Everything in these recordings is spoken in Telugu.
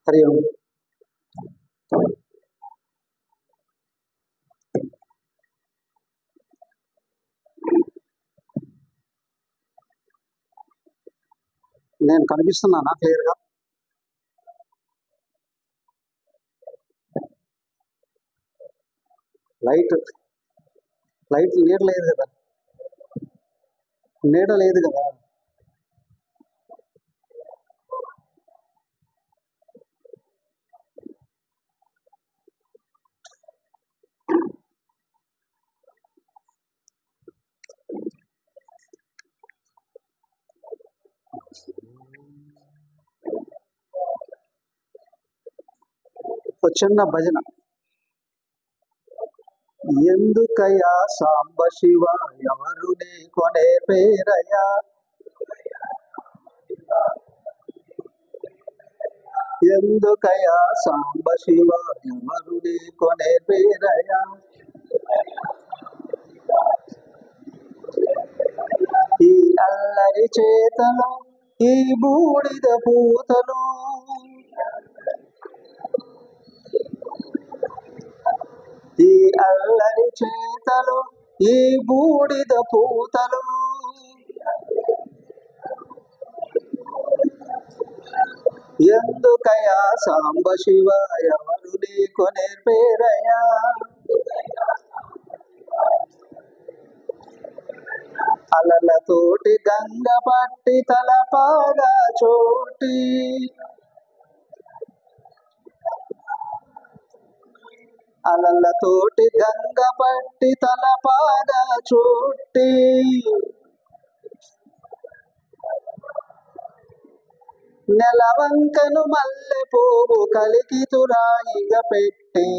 హరి ఓం. నేను కనిపిస్తున్నానా క్లియర్గా? లైట్ లైట్ నీడ లేదు కదా, నీడ లేదు కదా. ఒక చిన్న భజన. ఎందుకయ్యా సాంబ శివ ఎవరు నీ కొనే పేరయ్యా, ఎందుకయ్యా సాంబ శివ ఎవరు నీ కొనే పేరయ్యా, ఈ అల్లరి చేతలు ఈ బూడిద పూతలు, ఈ అల్లరి చేతలు ఈ బూడిద పూతలు, ఎందుకయ్యా సాంబ శివ ఎవరు నీ కొనే పేరయ్యా, అలలతోటి గంగ పట్టి తలపాగా చోటి, అలలతోటి గంగ పట్టి తలపాగా చోటి, నెలవంకను మల్లె పువ్వు కలికి తురాయిగా పెట్టి,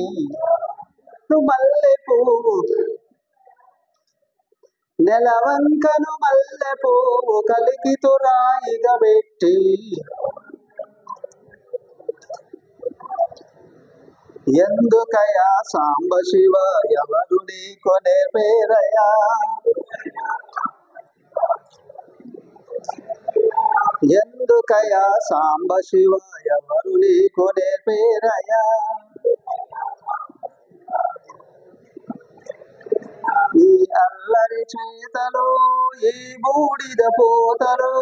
మల్లె పువ్వు నెలవంకను మల్లె పువ్వు కలికి తురాయిగా పెట్టి, ఎందుకయ్యా సాంబ శివ ఎవరు నీ కొనే పేరయ్యా, ఎందుకయ్యా సాంబ శివ ఎవరు నీ కొనే పేరయ్యా, ఈ అల్లరి చేతలు ఈ బూడిద పోతలు,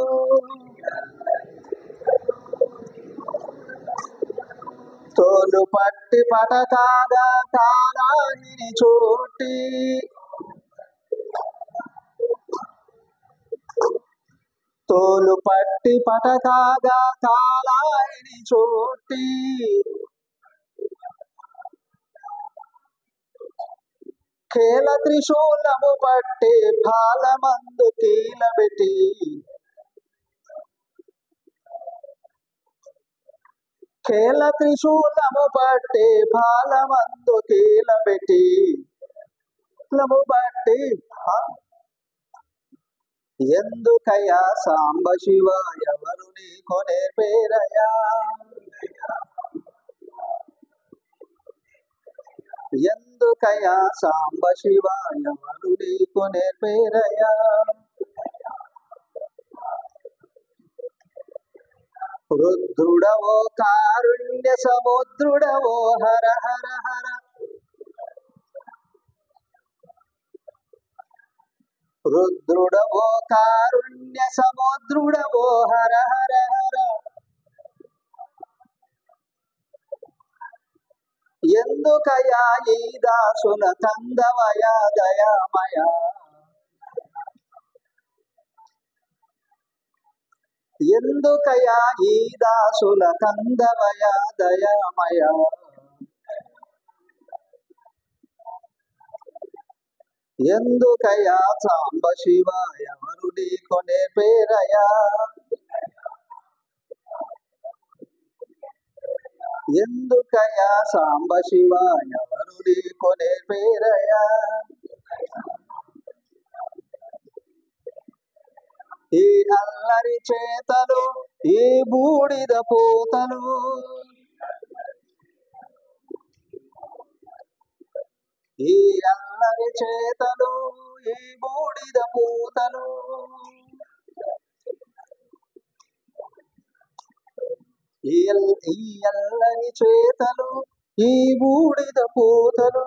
తోలు పట్టి పటకాగా కాలాగిని చోటి, తోలు పట్టి పటకాగా కాలాగిని చోటి, కేల త్రిశూలము పట్టి పాలమందు కీలబెట్టి, కేల త్రిశూలము పట్టి పాలమందు కీలబెట్టి, బట్టి ఎందుకయ్యా సాంబ శివ ఎవరు నీ కొనే పేరయ్యా, ఎందుకయ్యా సాంబ శివ ఎవరు నీ కొనే పేరయ్యా, రుద్రుడవో కారుణ్య సముద్రుడవో హర హర హర, రుద్రుడవో కారుణ్య సముద్రుడవో హర హర హర, ఎందుకయ్యా ఈ దాసుల కందవయ దయామయ, ఎందుకయ్యా ఈ దాసుల కందవయ దయామయ, ఎందుకయ్యా సాంబ శివ ఎవరు నీ కొనే పేరయ్యా, ఎందుకయ్యా సాంబ శివ ఎవరు నీ కొనే పేరయ్యా, ఈ అల్లరి చేతలు ఈ బూడిద పూతలు, ఈ అల్లరి చేతలు ఈ బూడిద పూతలు, ఈ ఎల్లని చేతలు ఈ బూడిద పూతలు.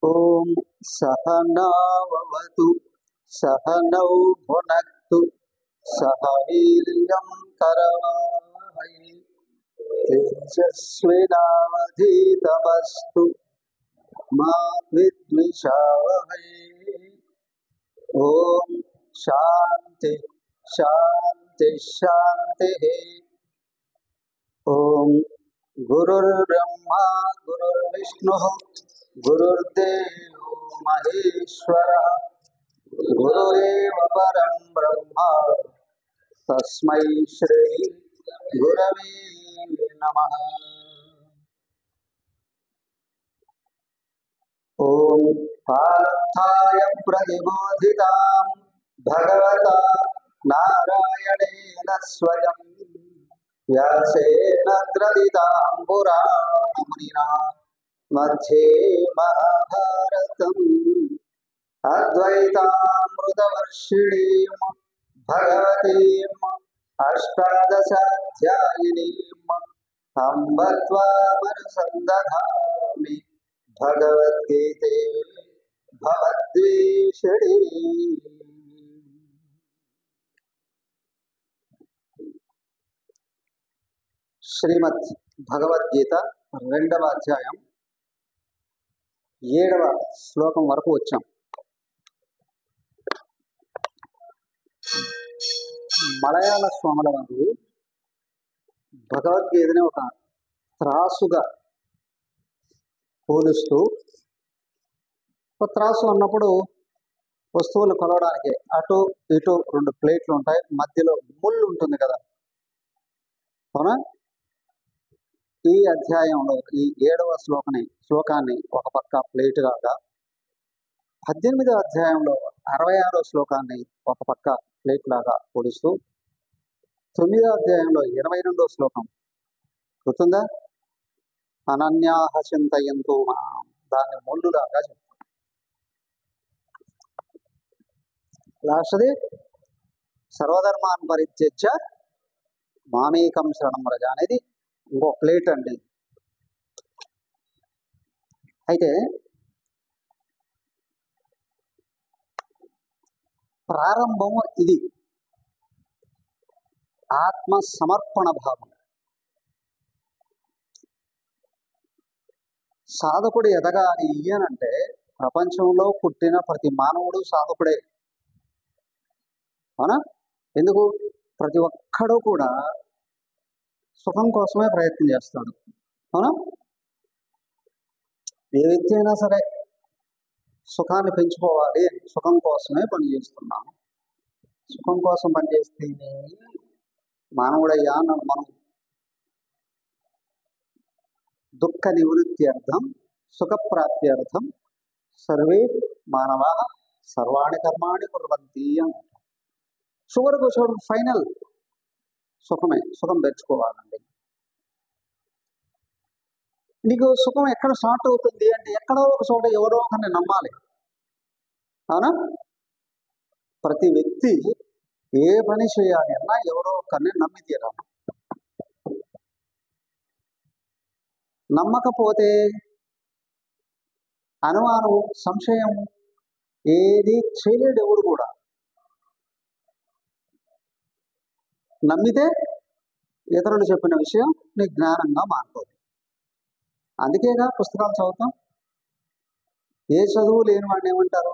ఓం సహనావతు సహనౌ భునక్తు సహ వీర్యం కరవావహై తేజస్వినావధీతమస్తు మా విద్విషావహై. ఓం శాంతి శాంతి శాంతి. ఓం గురుర్బ్రహ్మా గురుర్విష్ణుః గురుర్దేవో మహేశ్వరః గురురేవ పరం బ్రహ్మ తస్మై శ్రీ గురవే నమః. ఓం పార్థాయ ప్రతిబోధితాం భగవతా నారాయణేన స్వయం వ్యాసేన గ్రథితాం పురాణమునినా మధ్యే మహాభారతం అద్వైతామృతవర్షిణీం భగవతీం అష్టాదశాధ్యాయినీం అంబ త్వామనుసందధామి భగవద్గీతే భవద్వేషిణీ. శ్రీమద్ భగవద్గీత 2వ అధ్యాయం 7వ శ్లోకం వరకు వచ్చాం. మలయాళ స్వాముల వారు భగవద్గీతని ఒక త్రాసుగా పోలుస్తూ, ఒక త్రాసు అన్నప్పుడు వస్తువులు కొలవడానికి అటు ఇటు 2 ప్లేట్లు ఉంటాయి, మధ్యలో ముళ్ళు ఉంటుంది కదా, అవునా? ఈ అధ్యాయంలో ఈ 7వ శ్లోకాన్ని ఒక పక్క ప్లేట్ లాగా, 18వ అధ్యాయంలో 66వ శ్లోకాన్ని ఒక పక్క ప్లేట్ లాగా పోలుస్తూ, 9వ అధ్యాయంలో 22వ శ్లోకం గుర్తుందా, అనన్యాహ చింతయంతు మాం, దాన్ని ముళ్ళులాగా చెప్తాం. లాస్ట్ది సర్వధర్మాన్ పరిత్యజ్య మామేకం శరణం వ్రజ అనేది ఇంకో ప్లేట్ అండి. అయితే ప్రారంభము ఇది, ఆత్మ సమర్పణ భావం. సాధకుడు ఎదగాలి అనంటే ప్రపంచంలో పుట్టిన ప్రతి మానవుడు సాధకుడే, అవునా? ఎందుకు? ప్రతి ఒక్కడూ కూడా సుఖం కోసమే ప్రయత్నం చేస్తాడు, అవునా? ఏ వ్యక్తి అయినా సరే సుఖాన్ని పెంచుకోవాలి, సుఖం కోసమే పనిచేస్తున్నాము. సుఖం కోసం పనిచేస్తేనే మానవుడయ్యా అన్నాడు. మనం దుఃఖ నివృత్తి అర్థం సుఖప్రాప్త్యర్థం సర్వే మానవ సర్వాణి కర్మాణి కుర్వంతి అన్నమాట. చివరకు ఫైనల్ సుఖమే, సుఖం తెచ్చుకోవాలండి. నీకు సుఖం ఎక్కడ స్టార్ట్ అవుతుంది అంటే, ఎక్కడో ఒక చోట ఎవరో ఒకరిని నమ్మాలి, అవునా? ప్రతి వ్యక్తి ఏ పని చేయాలి అన్నా ఎవరో ఒకరిని నమ్మి తీరాలి. నమ్మకపోతే అనుమానం, సంశయం ఏది చేయలేడు ఎవడు కూడా. నమ్మితే ఇతరులు చెప్పిన విషయం నీ జ్ఞానంగా మారుతుంది. అందుకేగా పుస్తకాలు చదువుతాం. ఏ చదువు లేని వాడిని ఏమంటారు?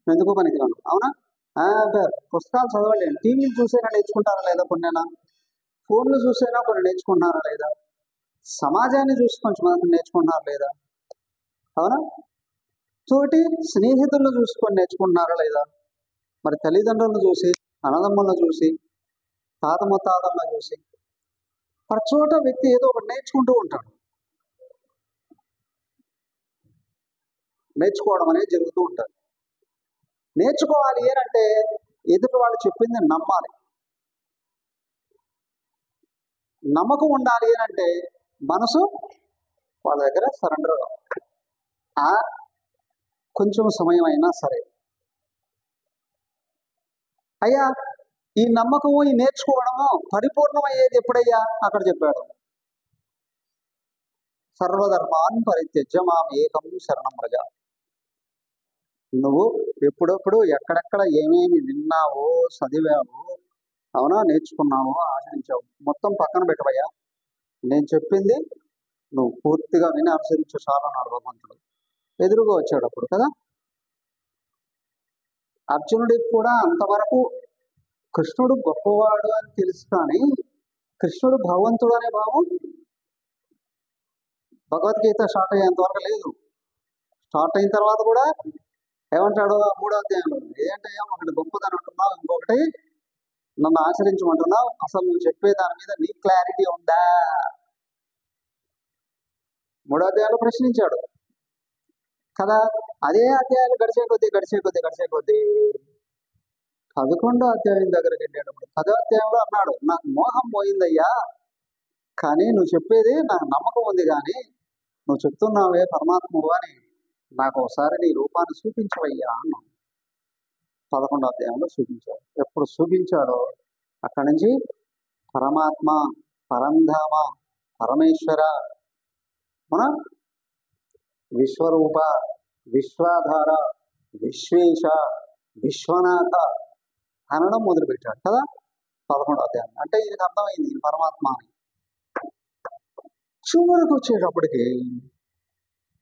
ఎందుకు పనికిరాను, అవునా? పుస్తకాలు చదవలేండి, టీవీలు చూసైనా నేర్చుకుంటారా లేదా కొన్నైనా, ఫోన్లు చూసైనా కొన్ని నేర్చుకుంటున్నారా లేదా, సమాజాన్ని చూసి కొంచెం నేర్చుకుంటున్నారా లేదా, అవునా? తోటి స్నేహితులను చూసుకొని నేర్చుకుంటున్నారా లేదా, మరి తల్లిదండ్రులను చూసి, అన్నదమ్ములను చూసి, తాత ముత్తాతలను చూసి, ప్రతి చోట వ్యక్తి ఏదో ఒకటి నేర్చుకుంటూ ఉంటాడు. నేర్చుకోవడం అనేది జరుగుతూ ఉంటుంది. నేర్చుకోవాలి అంటే ఎదుటి వాళ్ళు చెప్పింది నమ్మాలి. నమ్మకం ఉండాలి అంటే మనసు వాళ్ళ దగ్గర సరెండర్ ఆ కొంచెం సమయం అయినా సరే. అయ్యా, ఈ నమ్మకము, ఈ నేర్చుకోవడము పరిపూర్ణమయ్యేది ఎప్పుడయ్యా? అక్కడ చెప్పాడు, సర్వధర్మాన్ పరిత్యజ్య మాం ఏకం శరణం వ్రజ. నువ్వు ఎప్పుడప్పుడు ఎక్కడెక్కడ ఏమేమి విన్నావో, చదివావో, అవునా, నేర్చుకున్నావో, ఆచరించావు, మొత్తం పక్కన పెట్టవయ్యా. నేను చెప్పింది నువ్వు పూర్తిగా విని అనుసరించు చాలు అన్నాడు భగవంతుడు. ఎదురుగా వచ్చాడు అప్పుడు కదా. అర్జునుడికి కూడా అంతవరకు కృష్ణుడు గొప్పవాడు అని తెలుసు, కానీ కృష్ణుడు భగవంతుడు అనే భావం భగవద్గీత స్టార్ట్ అయ్యేంత వరకు లేదు. స్టార్ట్ అయిన తర్వాత కూడా ఏమంటాడు ఆ 3వ అధ్యాయంలో, ఏంటయ్యా ఒకటి గొప్పదని అంటున్నావు, ఇంకొకటి నన్ను ఆచరించమంటున్నావు, అసలు నువ్వు చెప్పే దాని మీద నీ క్లారిటీ ఉందా? 3వ అధ్యాయంలో ప్రశ్నించాడు కదా. అదే అధ్యాయాలు గడిచే కొద్దీ 11వ అధ్యాయం దగ్గరికి వెళ్ళేటప్పుడు 10వ అధ్యాయంలో అన్నాడు, నాకు మోహం పోయిందయ్యా, కానీ నువ్వు చెప్పేది నాకు నమ్మకం ఉంది, కానీ నువ్వు చెప్తున్నావే పరమాత్మవు అని నాకు ఒకసారి నీ రూపాన్ని చూపించవయ్యా అన్నాడు. 11వ అధ్యాయంలో చూపించాడు. ఎప్పుడు చూపించాడో అక్కడి నుంచి పరమాత్మ, పరంధామ, పరమేశ్వర, మన విశ్వరూప, విశ్వాధార, విశ్వేశ, విశ్వనాథ అనడం మొదలుపెట్టాడు కదా 11వ అధ్యాయం. అంటే ఈయనకు అర్థమైంది ఈయన పరమాత్మ అని. చివరికి వచ్చేటప్పటికి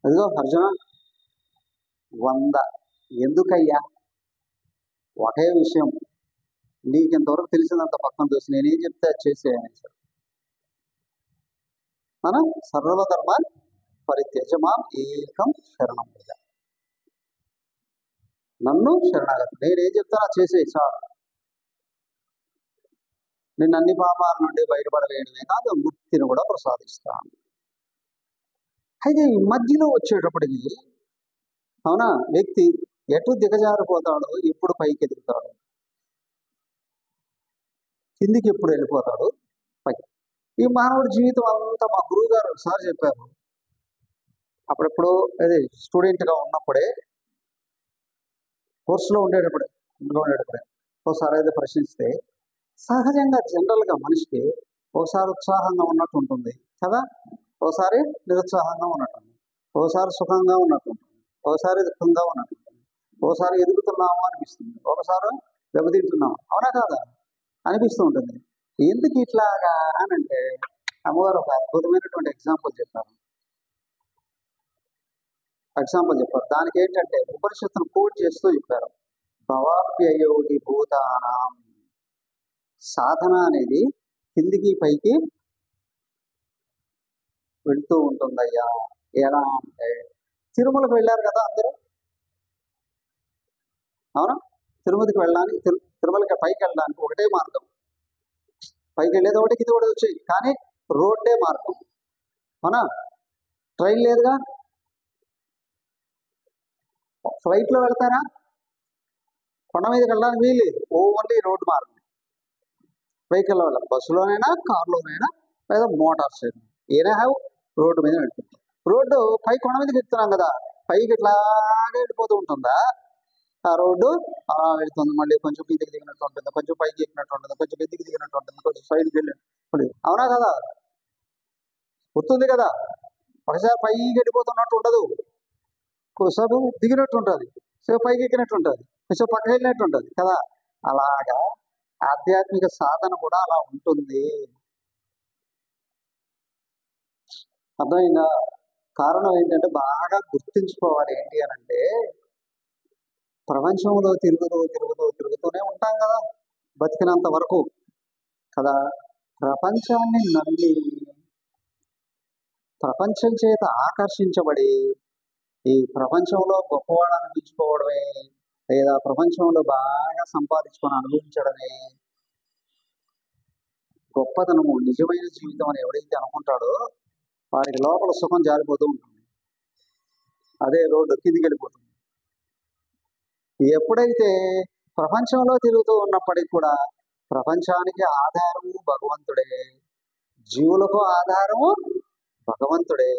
అదిగో అర్జున 100 ఎందుకయ్యా, ఒకే విషయం, నీకు ఇంతవరకు తెలిసినంత పక్కన చూసి నేనేం చెప్తే అది చేసేయని సార్. మనం సర్వధర్మాన్ పరిత్యజ్య మాం ఏకం శరణం వ్రజ. నన్ను శరణాగతి, నేనేం చెప్తానో అది చేసేయి సార్. నేను అన్ని పాపాల నుండి బయటపడవేయడమే కాదు, ముక్తిని కూడా ప్రసాదిస్తాను. అయితే ఈ మధ్యలో వచ్చేటప్పటికి, అవునా, వ్యక్తి ఎటు దిగజారిపోతాడో, ఎప్పుడు పైకి ఎదుగుతాడు, కిందికి ఎప్పుడు వెళ్ళిపోతాడు, పైకి. ఈ మానవుడి జీవితం అంతా మా గురువు గారు ఒకసారి చెప్పారు. అప్పుడెప్పుడు అదే స్టూడెంట్గా ఉన్నప్పుడే, కోర్సులో ఉండేటప్పుడే, ఒకసారి అయితే ప్రశ్నిస్తే, సహజంగా జనరల్గా మనిషికి ఒకసారి ఉత్సాహంగా ఉన్నట్టు ఉంటుంది కదా, ఒకసారి నిరుత్సాహంగా ఉన్నట్టు ఉంటుంది, ఒకసారి సుఖంగా ఉన్నట్టు ఉంటుంది, ఒకసారి దుఃఖంగా ఉన్నట్టు ఉంటుంది, ఒకసారి ఎదుగుతున్నాము అనిపిస్తుంది, ఒకసారి దెబ్బతింటున్నాము, అవునా కాదా అనిపిస్తూ ఉంటుంది. ఎందుకు ఇట్లాగా అని అంటే అమ్మగారు ఒక అద్భుతమైనటువంటి ఎగ్జాంపుల్ చెప్పారు. దానికి ఏంటంటే ఉపనిషత్తును కోట్ చేస్తూ చెప్పారు. భవాప్యయోగి భూతానాం, సాధన అనేది కిందికి పైకి వెళ్తూ ఉంటుందయ్యా. ఎలా అంటే, తిరుమలకు వెళ్ళారు కదా అందరూ, అవునా? తిరుమలకి వెళ్ళడానికి, తిరుమలకి పైకి వెళ్ళడానికి ఒకటే మార్గం, పైకి వెళ్ళేది ఒకటి, కింద కూడా వచ్చాయి, కానీ రోడ్డే మార్గం, అవునా? ట్రైన్ లేదుగా, ఫ్లైట్లో వెళ్తారా, కొండ మీదకి వెళ్ళడానికి వీలేదు, ఓన్లీ రోడ్డు మార్గం. పైకి వెళ్ళాలి బస్సులోనైనా, కారులోనైనా, లేదా మోటార్ సైకిల్, ఏనే హ్యావ్ రోడ్డు మీద వెళ్తుంది. రోడ్డు పై కొండ మీదకి ఎక్కుతున్నాం కదా, పైకి ఇట్లాగే వెళ్ళిపోతూ ఉంటుందా, ఆ రోడ్డు అలా వెళ్తుంది, మళ్ళీ కొంచెం కిందికి దిగినట్టు ఉంటుంది, కొంచెం పైకి ఎక్కినట్టు ఉంటుంది, కొంచెం కిందికి దిగినట్టు ఉంటుంది, కొంచెం సైడ్కి వెళ్ళి, అవునా కదా, గుర్తుంది కదా. ఒకసారి పైకి వెళ్ళిపోతున్నట్టు ఉండదు, కొద్దిసేపు దిగినట్టు ఉంటుంది, సో పైకి ఎక్కినట్టు ఉంటుంది, కొంచెం పక్కకి వెళ్ళినట్టు ఉంటుంది కదా. అలాగా ఆధ్యాత్మిక సాధన కూడా అలా ఉంటుంది. అర్థమైందా? కారణం ఏంటంటే బాగా గుర్తుంచుకోవాలి, ఏంటి అని అంటే, ప్రపంచంలో తిరుగుతూనే ఉంటాం కదా, బతికినంత వరకు కదా. ప్రపంచాన్ని నమ్మి, ప్రపంచం చేత ఆకర్షించబడి, ఈ ప్రపంచంలో గొప్పవాడు అనిపించుకోవడమే, లేదా ప్రపంచంలో బాగా సంపాదించుకొని అనుభవించడమే గొప్పతనము, నిజమైన జీవితం అని ఎవడైతే అనుకుంటాడో వాడికి లోపల సుఖం జారిపోతూ ఉంటుంది. అదే రోడ్డు కిందికి వెళ్ళిపోతుంది. ఎప్పుడైతే ప్రపంచంలో తిరుగుతూ ఉన్నప్పటికీ కూడా ప్రపంచానికి ఆధారము భగవంతుడే, జీవులకు ఆధారము భగవంతుడే.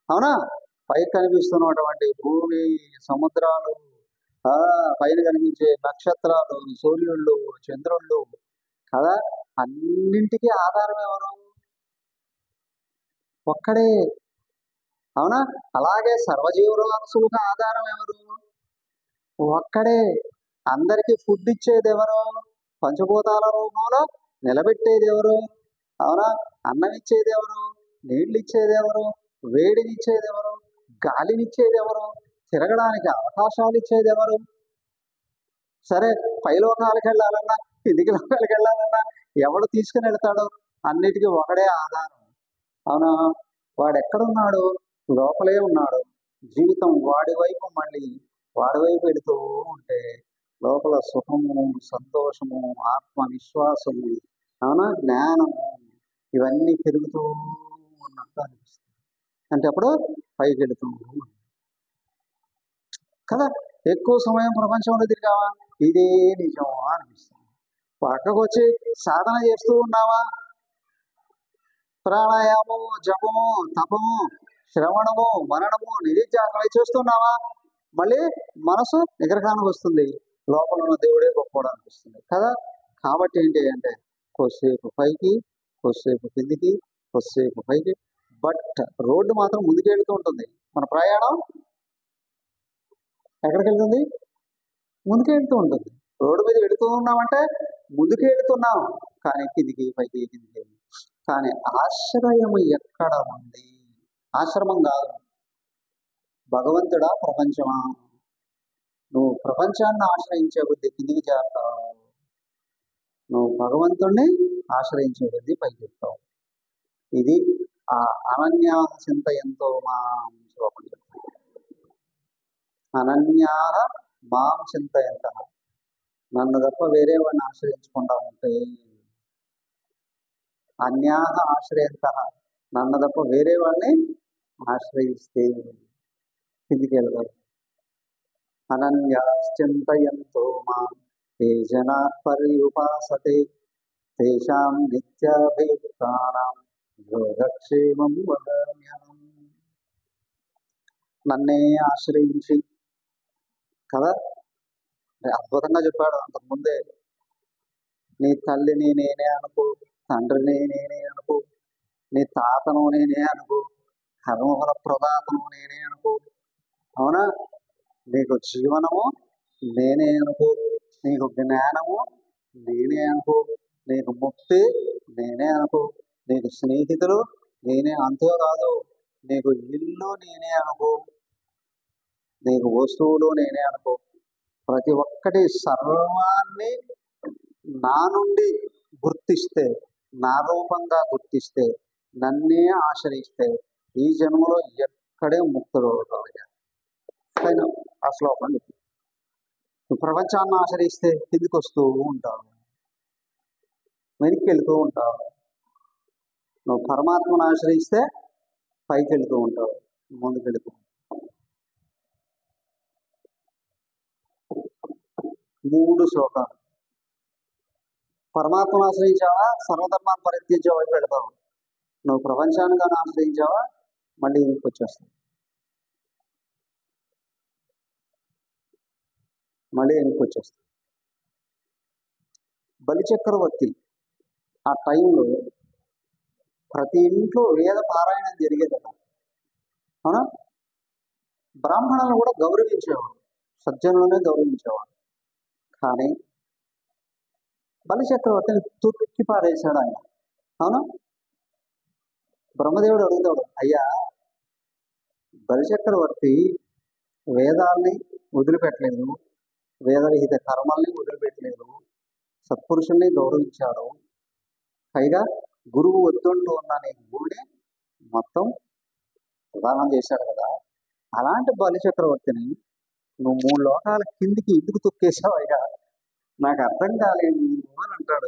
అవునా? పైకి కనిపిస్తున్నటువంటి భూమి, సముద్రాలు, పైన కనిపించే నక్షత్రాలు, సూర్యుళ్ళు, చంద్రుళ్ళు కదా, అన్నింటికీ ఆధారం ఎవరు? ఒక్కడే. అవునా? అలాగే సర్వజీవరాశులకు ఆధారం ఎవరు? ఒక్కడే. అందరికీ ఫుడ్ ఇచ్చేది ఎవరు? పంచభూతాల రూపంలో నిలబెట్టేది ఎవరు? అవునా? అన్నం ఇచ్చేది ఎవరు? నీళ్ళు ఇచ్చేది ఎవరు? వేడినిచ్చేది ఎవరు? గాలినిచ్చేది ఎవరు? తిరగడానికి అవకాశాలు ఇచ్చేది ఎవరు? సరే, పైలోకాలకు వెళ్ళాలన్నా కిందికి లోకాలకు వెళ్ళాలన్నా ఎవడు తీసుకుని వెళ్తాడు? అన్నిటికీ ఒకడే ఆధారం. అవునా? వాడు ఎక్కడున్నాడు? లోపలే ఉన్నాడు. జీవితం వాడి వైపు మళ్ళీ వాడి వైపు వెళుతూ ఉంటే లోపల సుఖము, సంతోషము, ఆత్మవిశ్వాసము, అవునా, జ్ఞానము ఇవన్నీ పెరుగుతూ ఉన్నట్టు అనిపిస్తుంది. అంటే అప్పుడు పైకి వెళుతూ కదా. ఎక్కువ సమయం ప్రపంచంలో తిరిగావా, ఇదే నిజం అనిపిస్తుంది. పక్కకు వచ్చి సాధన చేస్తూ ఉన్నావా, ప్రాణాయామము, జపము, తపము, శ్రవణము, మననము, నిధిధ్యాసనం చేస్తున్నావా, మళ్ళీ మనసు నిగ్రహానికి వస్తుంది. లోపల ఉన్న దేవుడే గొప్పవాడు అనిపిస్తుంది కదా. కాబట్టి ఏంటి అంటే కొద్దిసేపు పైకి, కొద్దిసేపు కిందికి, కొద్దిసేపు పైకి. బట్ రోడ్డు మాత్రం ముందుకు వెళుతూ ఉంటుంది. మన ప్రయాణం ఎక్కడికి వెళ్తుంది? ముందుకు వెళుతూ ఉంటుంది. రోడ్డు మీద వెళుతూ ఉన్నామంటే ముందుకు వెళుతున్నాం, కానీ కిందికి పైకి, కిందికి. కానీ ఆశ్రయం ఎక్కడ ఉంది? ఆశ్రమం కాదు, భగవంతుడా ప్రపంచమా? నువ్వు ప్రపంచాన్ని ఆశ్రయించే బుద్ధి కిందికి చేస్తావు, నువ్వు భగవంతుణ్ణి ఆశ్రయించే బుద్ధి పైకి చెప్తావు. ఇది ఆ అనన్యా చింతయంతో మాం శ్లోకం చెప్తాను. అనన్యా మాం చింతయంత, నన్ను తప్ప వేరే వాడిని ఆశ్రయించకుండా ఉంటే, అన్యా ఆశ్రయంత, నన్ను తప్ప వేరే వాడిని ఆశ్రయిస్తే కిందికి వెళ్తారు. అనన్యాశ్చింతయంతో మాం ఏ జనా పర్యుపాసతే తేషాం నిత్యాభియుక్తానాం యోగక్షేమం వదామ్యహం. నన్నే ఆశ్రయించి కదా, అద్భుతంగా చెప్పాడు అంతకుముందే. నీ తల్లిని నేనే అనుకో, తండ్రిని నేనే అనుకో, నీ తాతను నేనే అనుకో, కర్మఫల ప్రదాతను నేనే అనుకో. అవునా? నీకు జీవనము నేనే అనుకో, నీకు జ్ఞానము నేనే అనుకో, నీకు ముక్తి నేనే అనుకో, నీకు స్నేహితులు నేనే. అంతేకాదు, నీకు ఇల్లు నేనే అనుకో, నీకు వస్తువులు నేనే అనుకో. ప్రతి ఒక్కటి సర్వాన్ని నా నుండి గుర్తిస్తే, నా రూపంగా గుర్తిస్తే, నన్నే ఆశ్రయిస్తే ఈ జన్మలో ఎక్కడే ముక్తుడు అవుతావు. ఆ శ్లోకం నువ్వు ప్రపంచాన్ని ఆశ్రయిస్తే కిందికి వస్తూ ఉంటావు, వెనక్కి వెళుతూ ఉంటావు. నువ్వు పరమాత్మను ఆశ్రయిస్తే పైకి వెళుతూ ఉంటావు, ముందుకు వెళుతూ. 3 శ్లోకాలు. పరమాత్మను ఆశ్రయించావా, సర్వధర్మాన్ని పరిత్యజించే వైపు వెళతావు. నువ్వు ప్రపంచాన్ని కానీ ఆశ్రయించావా, మళ్ళీ వెనక్కి వచ్చేస్తావు, మళ్ళీ వెనక్కి వచ్చేస్తావు. బలిచక్రవర్తి ఆ టైంలో ప్రతి ఇంట్లో వేద పారాయణం జరిగేదట. అవునా? బ్రాహ్మణులను కూడా గౌరవించేవాడు, సజ్జనులనే గౌరవించేవాడు. కానీ బలిచక్రవర్తిని తొక్కి పారేశాడు ఆయన. అవునా? బ్రహ్మదేవుడు అడుగుతాడు, అయ్యా బలిచక్రవర్తి వేదాల్ని వదిలిపెట్టలేదు, వేదవిహిత కర్మల్ని వదిలిపెట్టలేదు, సత్పురుషుల్ని గౌరవించాడు. పైగా గురువు వద్దంటూ ఉన్న నీ గుడిని మొత్తం ప్రదానం చేశాడు కదా. అలాంటి బలిచక్రవర్తిని నువ్వు 3 లోకాల కిందికి ఎందుకు తొక్కేశావయ్యా, నాకు అర్థం కాలేదు అని అంటాడు.